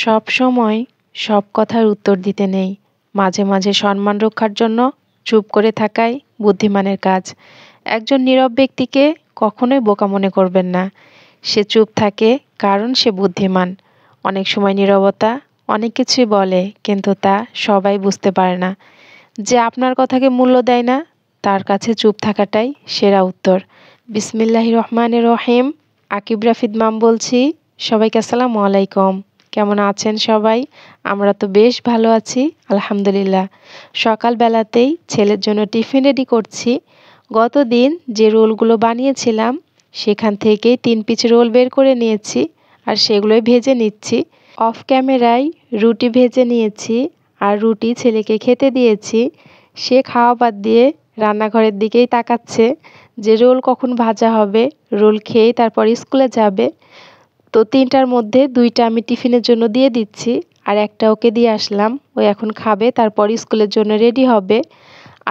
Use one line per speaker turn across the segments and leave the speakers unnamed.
সব সময় সব কথার উত্তর দিতে নেই। মাঝে মাঝে সম্মান রক্ষার জন্য চুপ করে থাকাই বুদ্ধিমানের কাজ। একজন নীরব ব্যক্তিকে কখনোই বোকা মনে করবেন না। সে চুপ থাকে কারণ সে বুদ্ধিমান। অনেক সময় নীরবতা অনেক কিছুই বলে, কিন্তু তা সবাই বুঝতে পারে না। যে আপনার কথাকে মূল্য দেয় না, তার কাছে চুপ থাকাটাই সেরা উত্তর। বিসমিল্লাহির রহমানির রহিম। আকিব রাফিদ মাম বলছি। সবাইকে আসসালামু আলাইকুম। কেমন আছেন সবাই? আমরা তো বেশ ভালো আছি, আলহামদুলিল্লাহ। সকালবেলাতেই ছেলের জন্য টিফিন রেডি করছি। গতদিন যে রোলগুলো বানিয়েছিলাম সেখান থেকে 3 পিস রোল বের করে নিয়েছি, আর সেগুলোই ভেজে নিচ্ছি। অফ ক্যামেরায় রুটি ভেজে নিয়েছি, আর রুটি ছেলেকে খেতে দিয়েছি। সে খাওয়া বাদ দিয়ে রান্নাঘরের দিকেই তাকাচ্ছে যে রোল কখন ভাজা হবে। রোল খেয়েই তারপর স্কুলে যাবে। তো 3টার মধ্যে 2টা আমি টিফিনের জন্য দিয়ে দিচ্ছি, আর একটা ওকে দিয়ে আসলাম। ও এখন খাবে, তারপর স্কুলের জন্য রেডি হবে।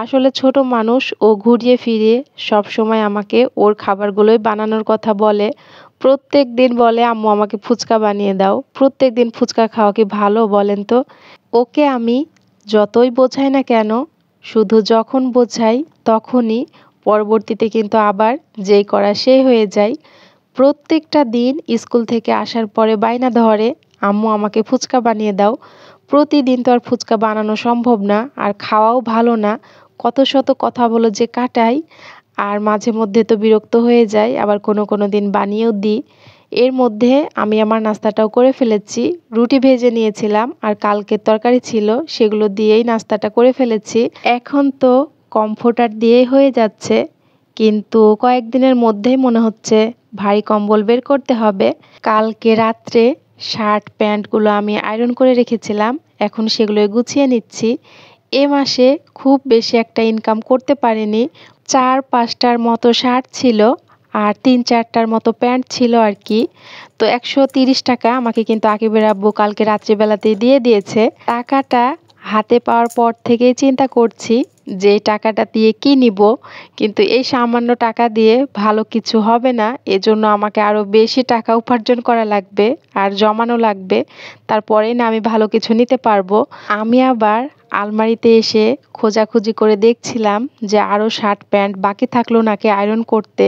আসলে ছোট মানুষ, ও ঘুরিয়ে ফিরিয়ে সব সময় আমাকে ওর খাবারগুলোই বানানোর কথা বলে। প্রত্যেক দিন বলে, আম্মু আমাকে ফুচকা বানিয়ে দাও। প্রত্যেক দিন ফুচকা খাওয়া কি ভালো বলেন তো? ওকে আমি যতই বোঝাই না কেন, শুধু যখন বোঝাই তখনই পরবর্তীতে কিন্তু আবার যেই করা সেই হয়ে যায়। প্রত্যেকটা দিন স্কুল থেকে আসার পরে বায়না ধরে, আম্মু আমাকে ফুচকা বানিয়ে দাও। প্রতিদিন তো আর ফুচকা বানানো সম্ভব না, আর খাওয়াও ভালো না। কত শত কথা বলে যে কাটাই, আর মাঝে মধ্যে তো বিরক্ত হয়ে যায়, আবার কোনো কোনো দিন বানিয়েও দিই। এর মধ্যে আমি আমার নাস্তাটাও করে ফেলেছি। রুটি ভেজে নিয়েছিলাম, আর কালকের তরকারি ছিল, সেগুলো দিয়েই নাস্তাটা করে ফেলেছি। এখন তো কমফোর্টার দিয়েই হয়ে যাচ্ছে, কিন্তু কয়েকদিনের মধ্যেই মনে হচ্ছে ভারী কম্বল বের করতে হবে। কালকে রাত্রে শার্ট প্যান্টগুলো আমি আয়রন করে রেখেছিলাম, এখন সেগুলো গুছিয়ে নিচ্ছি। এ মাসে খুব বেশি একটা ইনকাম করতে পারিনি। 4-5টার মতো শার্ট ছিল, আর 3-4টার মতো প্যান্ট ছিল আর কি। তো 130 টাকা আমাকে কিন্তু আকিবের আব্বু কালকে রাত্রিবেলাতেই দিয়ে দিয়েছে। টাকাটা হাতে পাওয়ার পর থেকেই চিন্তা করছি যে টাকাটা দিয়ে কি নিব, কিন্তু এই সামান্য টাকা দিয়ে ভালো কিছু হবে না। এজন্য আমাকে আরও বেশি টাকা উপার্জন করা লাগবে, আর জমানো লাগবে। তারপরেই না আমি ভালো কিছু নিতে পারবো। আমি আবার আলমারিতে এসে খোঁজাখুঁজি করে দেখছিলাম যে আরও শার্ট প্যান্ট বাকি থাকলো নাকি আয়রন করতে।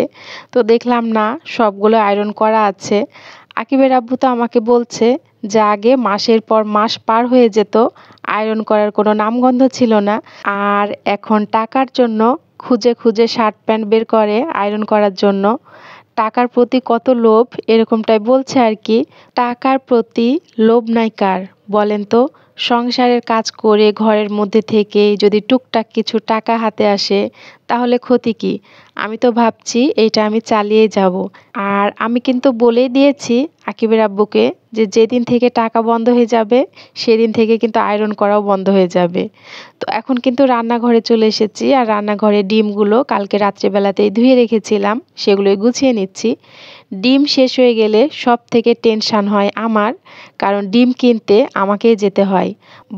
তো দেখলাম না, সবগুলো আয়রন করা আছে। আকিবের আব্বু তো আমাকে বলছে যে আগে মাসের পর মাস পার হয়ে যেত, আয়রন করার কোনো নামগন্ধ ছিল না। আর এখন টাকার জন্য খুঁজে খুঁজে শার্ট প্যান্ট বের করে আয়রন করার জন্য। টাকার প্রতি কত লোভ, এরকমটাই বলছে আর কি। টাকার প্রতি লোভ নাই কার বলেন তো? সংসারের কাজ করে ঘরের মধ্যে থেকে যদি টুকটাক কিছু টাকা হাতে আসে, তাহলে ক্ষতি কি? আমি তো ভাবছি এইটা আমি চালিয়ে যাব। আর আমি কিন্তু বলেই দিয়েছি আকিবের আব্বুকে যে যেদিন থেকে টাকা বন্ধ হয়ে যাবে সেদিন থেকে কিন্তু আয়রন করাও বন্ধ হয়ে যাবে। তো এখন কিন্তু রান্নাঘরে চলে এসেছি, আর রান্নাঘরে ডিমগুলো কালকে রাত্রেবেলাতেই ধুয়ে রেখেছিলাম, সেগুলোই গুছিয়ে নিচ্ছি। ডিম শেষ হয়ে গেলে সব থেকে টেনশান হয় আমার, কারণ ডিম কিনতে আমাকেই যেতে হয়।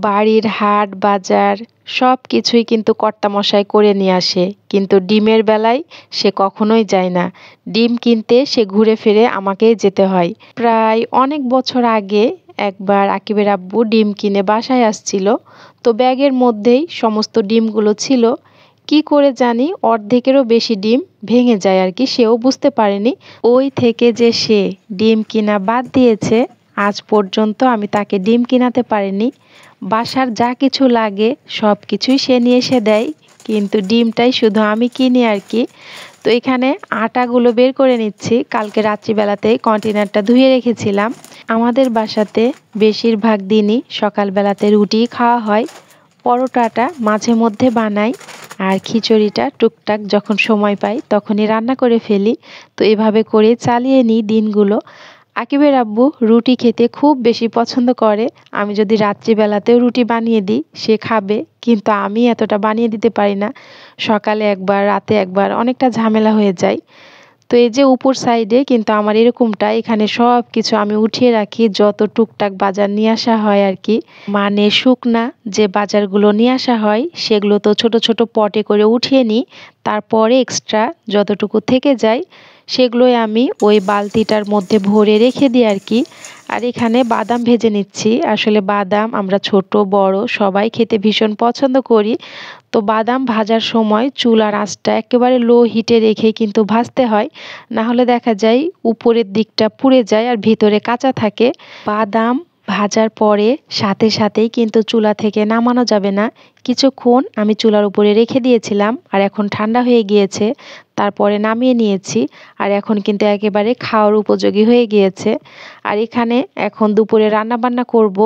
বাড়ির হাট বাজার সব কিছুই কিন্তু কর্তামশাই করে নিয়ে আসে, কিন্তু ডিমের বেলায় সে কখনোই যায় না। ডিম কিনতে সে ঘুরে ফিরে আমাকেই যেতে হয়। প্রায় অনেক বছর আগে একবার আকিবের আব্বু ডিম কিনে বাসায় আসছিল। তো ব্যাগের মধ্যেই সমস্ত ডিমগুলো ছিল। কি করে জানি অর্ধেকেরও বেশি ডিম ভেঙে যায় আর কি, সেও বুঝতে পারেনি। ওই থেকে যে সে ডিম কিনা বাদ দিয়েছে, আজ পর্যন্ত আমি তাকে ডিম কিনাতে পারিনি। বাসার যা কিছু লাগে সব কিছুই সে নিয়ে এসে দেয়, কিন্তু ডিমটাই শুধু আমি কিনি আর কি। তো এখানে আটাগুলো বের করে নিচ্ছি। কালকে রাত্রিবেলাতেই কন্টেনারটা ধুয়ে রেখেছিলাম। আমাদের বাসাতে বেশিরভাগ দিনই সকালবেলাতে রুটি খাওয়া হয়। পরোটাটা মাঝে মধ্যে বানাই, আর খিচুড়িটা টুকটাক যখন সময় পাই তখনই রান্না করে ফেলি। তো এভাবে করে চালিয়ে নিই দিনগুলো। আকিবের আব্বু রুটি খেতে খুব বেশি পছন্দ করে। আমি যদি রাত্রিবেলাতেও রুটি বানিয়ে দিই সে খাবে, কিন্তু আমি এতটা বানিয়ে দিতে পারি না। সকালে একবার, রাতে একবার, অনেকটা ঝামেলা হয়ে যায়। তো এই যে উপর সাইডে কিন্তু আমার এরকমটা, এখানে সব কিছু আমি উঠিয়ে রাখি, যত টুকটাক বাজার নিয়ে আসা হয় আর কি। মানে শুকনা যে বাজারগুলো নিয়ে আসা হয় সেগুলো তো ছোট ছোট পটে করে উঠিয়ে নিই। তারপরে এক্সট্রা যতটুকু থেকে যায় সেগুলোই আমি ওই বালতিটার মধ্যে ভরে রেখে দিই আর কি। আর এখানে বাদাম ভেজে নিচ্ছি। আসলে বাদাম আমরা ছোট বড় সবাই খেতে ভীষণ পছন্দ করি। তো বাদাম ভাজার সময় চুলার আঁচটা একেবারে লো হিটে রেখে কিন্তু ভাজতে হয়, না হলে দেখা যায় উপরের দিকটা পুড়ে যায় আর ভিতরে কাঁচা থাকে। বাদাম ভাজার পরে সাথে সাথেই কিন্তু চুলা থেকে নামানো যাবে না। কিছুক্ষণ আমি চুলার উপরে রেখে দিয়েছিলাম আর এখন ঠান্ডা হয়ে গিয়েছে। তারপরে নামিয়ে নিয়েছি আর এখন কিন্তু একেবারে খাওয়ার উপযোগী হয়ে গিয়েছে। আর এখানে এখন দুপুরে রান্না বান্না করব।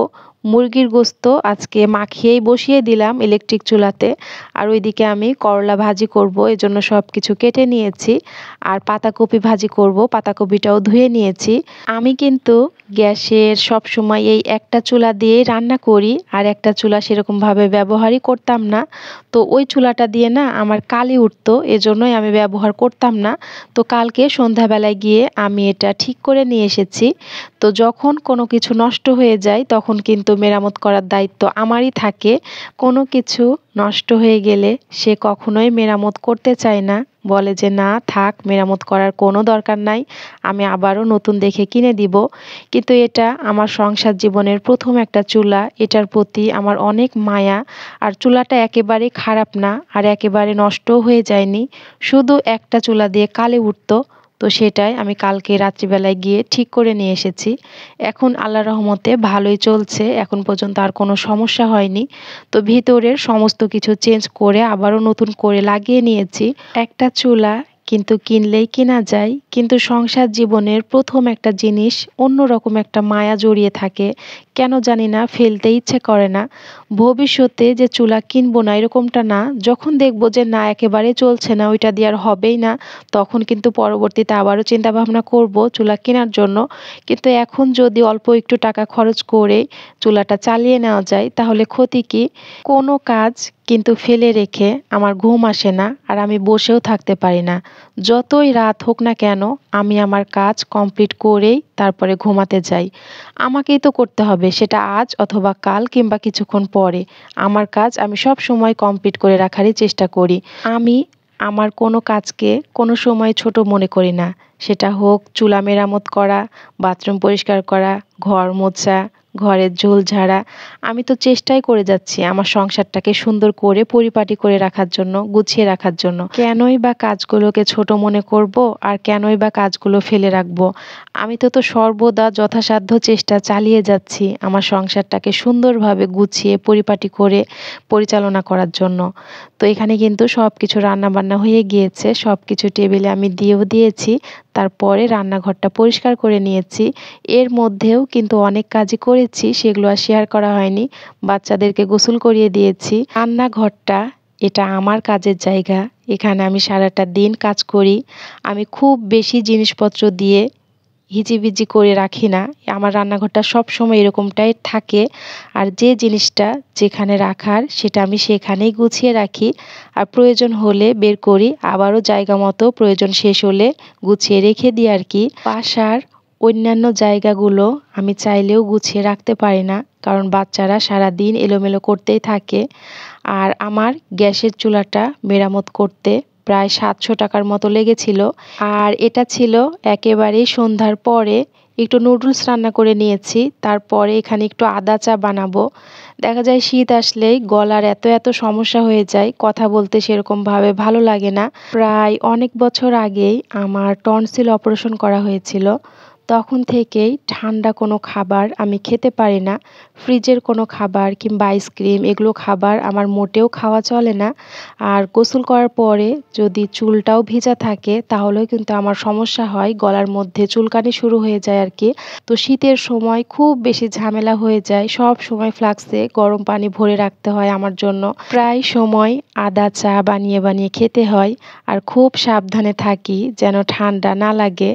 মুরগির গোস্ত আজকে মাখিয়েই বসিয়ে দিলাম ইলেকট্রিক চুলাতে। আর ওইদিকে আমি করলা ভাজি করব, এজন্য সব কিছু কেটে নিয়েছি। আর পাতাকপি ভাজি করব, পাতাকপিটাও ধুয়ে নিয়েছি। আমি কিন্তু গ্যাসের সব সময় এই একটা চুলা দিয়েই রান্না করি, আর একটা চুলা সেরকমভাবে ব্যবহারই করতাম না। তো ওই চুলাটা দিয়ে না আমার কালি উঠতো, এজন্যই আমি ব্যবহার করতাম না। তো কালকে সন্ধ্যাবেলায় গিয়ে আমি এটা ঠিক করে নিয়ে এসেছি। তো যখন কোনো কিছু নষ্ট হয়ে যায় তখন কিন্তু মেরামত করার দায়িত্ব আমারই থাকে। কোনো কিছু নষ্ট হয়ে গেলে সে কখনোই মেরামত করতে চায় না, বলে যে না থাক, মেরামত করার কোনো দরকার নাই, আমি আবারও নতুন দেখে কিনে দিব। কিন্তু এটা আমার সংসার জীবনের প্রথম একটা চুলা, এটার প্রতি আমার অনেক মায়া। আর চুলাটা একেবারে খারাপ না আর একেবারে নষ্টও হয়ে যায়নি, শুধু একটা চুলা দিয়ে কালি উঠতো। তো সেটাই আমি কালকে রাত্রিবেলায় গিয়ে ঠিক করে নিয়ে এসেছি। এখন আল্লাহর রহমতে ভালোই চলছে, এখন পর্যন্ত আর কোনো সমস্যা হয়নি। তো ভিতরের সমস্ত কিছু চেঞ্জ করে আবারও নতুন করে লাগিয়ে নিয়েছি। একটা চুলা কিন্তু কিনলেই কেনা যায়, কিন্তু সংসার জীবনের প্রথম একটা জিনিস অন্যরকম একটা মায়া জড়িয়ে থাকে, কেন জানি না ফেলতে ইচ্ছে করে না। ভবিষ্যতে যে চুলা কিনবো না এরকমটা না, যখন দেখবো যে না একেবারে চলছে না, ওইটা দিয়ে আর হবেই না, তখন কিন্তু পরবর্তীতে আবারও চিন্তা ভাবনা করব চুলা কেনার জন্য। কিন্তু এখন যদি অল্প একটু টাকা খরচ করে চুলাটা চালিয়ে নেওয়া যায় তাহলে ক্ষতি কি? কোনো কাজ কিন্তু ফেলে রেখে আমার ঘুম আসে না আর আমি বসেও থাকতে পারি না। যতই রাত হোক না কেন আমি আমার কাজ কমপ্লিট করেই তারপরে ঘুমাতে যাই। আমাকেই তো করতে হবে, সেটা আজ অথবা কাল কিংবা কিছুক্ষণ পরে। আমার কাজ আমি সব সময় কমপ্লিট করে রাখারই চেষ্টা করি। আমি আমার কোনো কাজকে কোনো সময় ছোট মনে করি না। সেটা হোক চুলা মেরামত করা, বাথরুম পরিষ্কার করা, ঘর মোছা, ঘরের ঝোল ঝাড়া। আমি তো চেষ্টাই করে যাচ্ছি আমার সংসারটাকে সুন্দর করে পরিপাটি করে রাখার জন্য, গুছিয়ে রাখার জন্য। কেনই বা কাজগুলোকে ছোট মনে করব আর কেনই বা কাজগুলো ফেলে রাখবো? আমি তো সর্বদা যথাসাধ্য চেষ্টা চালিয়ে যাচ্ছি আমার সংসারটাকে সুন্দরভাবে গুছিয়ে পরিপাটি করে পরিচালনা করার জন্য। তো এখানে কিন্তু সব কিছু রান্নাবান্না হয়ে গিয়েছে, সব কিছু টেবিলে আমি দিয়েও দিয়েছি। তারপরে রান্নাঘরটা পরিষ্কার করে নিয়েছি। এর মধ্যেও কিন্তু অনেক কাজই করেছি, সেগুলো আর শেয়ার করা হয়নি। বাচ্চাদেরকে গোসল করিয়ে দিয়েছি। রান্নাঘরটা এটা আমার কাজের জায়গা, এখানে আমি সারাটা দিন কাজ করি। আমি খুব বেশি জিনিসপত্র দিয়ে হিজিবিজি করে রাখি না। আমার রান্নাঘরটা সবসময় এরকমটাই থাকে। আর যে জিনিসটা যেখানে রাখার সেটা আমি সেখানেই গুছিয়ে রাখি। আর প্রয়োজন হলে বের করি, আবারও জায়গা মতো প্রয়োজন শেষ হলে গুছিয়ে রেখে দিই আর কি। বাসার অন্যান্য জায়গাগুলো আমি চাইলেও গুছিয়ে রাখতে পারি না, কারণ বাচ্চারা সারাদিন এলোমেলো করতেই থাকে। আর আমার গ্যাসের চুলাটা মেরামত করতে প্রায় ৭০০ টাকার মতো লেগেছিল। আর এটা ছিল একেবারেই সন্ধ্যার পরে। একটু নুডলস রান্না করে নিয়েছি, তারপরে এখানে একটু আদা চা বানাবো। দেখা যায় শীত আসলেই গলার এত এত সমস্যা হয়ে যায়, কথা বলতে সেরকমভাবে ভালো লাগে না। প্রায় অনেক বছর আগেই আমার টনসিল অপারেশন করা হয়েছিল। তখন থেকেই ঠান্ডা কোনো খাবার আমি খেতে পারি না। ফ্রিজের কোনো খাবার কিংবা আইসক্রিম এগুলো খাবার আমার মোটেও খাওয়া চলে না। আর গোসল করার পরে যদি চুলটাও ভেজা থাকে তাহলেও কিন্তু আমার সমস্যা হয়, গলার মধ্যে চুলকানি শুরু হয়ে যায় আর কি। তো শীতের সময় খুব বেশি ঝামেলা হয়ে যায়, সব সময় ফ্লাক্সে গরম পানি ভরে রাখতে হয় আমার জন্য। প্রায় সময় আদা চা বানিয়ে বানিয়ে খেতে হয়। আর খুব সাবধানে থাকি যেন ঠান্ডা না লাগে।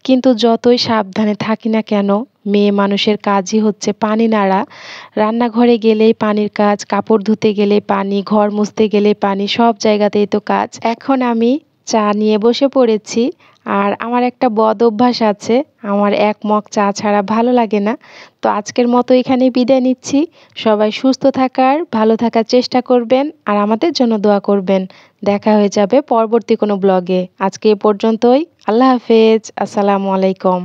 কিন্তু যতই সাবধানে থাকি না কেন, মেয়ে মানুষের কাজই হচ্ছে পানি নাড়া। রান্নাঘরে গেলেই পানির কাজ, কাপড় ধুতে গেলে পানি, ঘর মুছতে গেলে পানি, সব জায়গাতেই তো কাজ। এখন আমি চা নিয়ে বসে পড়েছি। আর আমার একটা বদ অভ্যাস আছে, আমার এক মগ চা ছাড়া ভালো লাগে না। তো আজকের মতো এখানেই বিদায় নিচ্ছি। সবাই সুস্থ থাকার, ভালো থাকার চেষ্টা করবেন আর আমাদের জন্য দোয়া করবেন। দেখা হয়ে যাবে পরবর্তী কোনো ব্লগে। আজকে এ পর্যন্তই। আল্লাহ হাফেজ। আসসালামু আলাইকুম।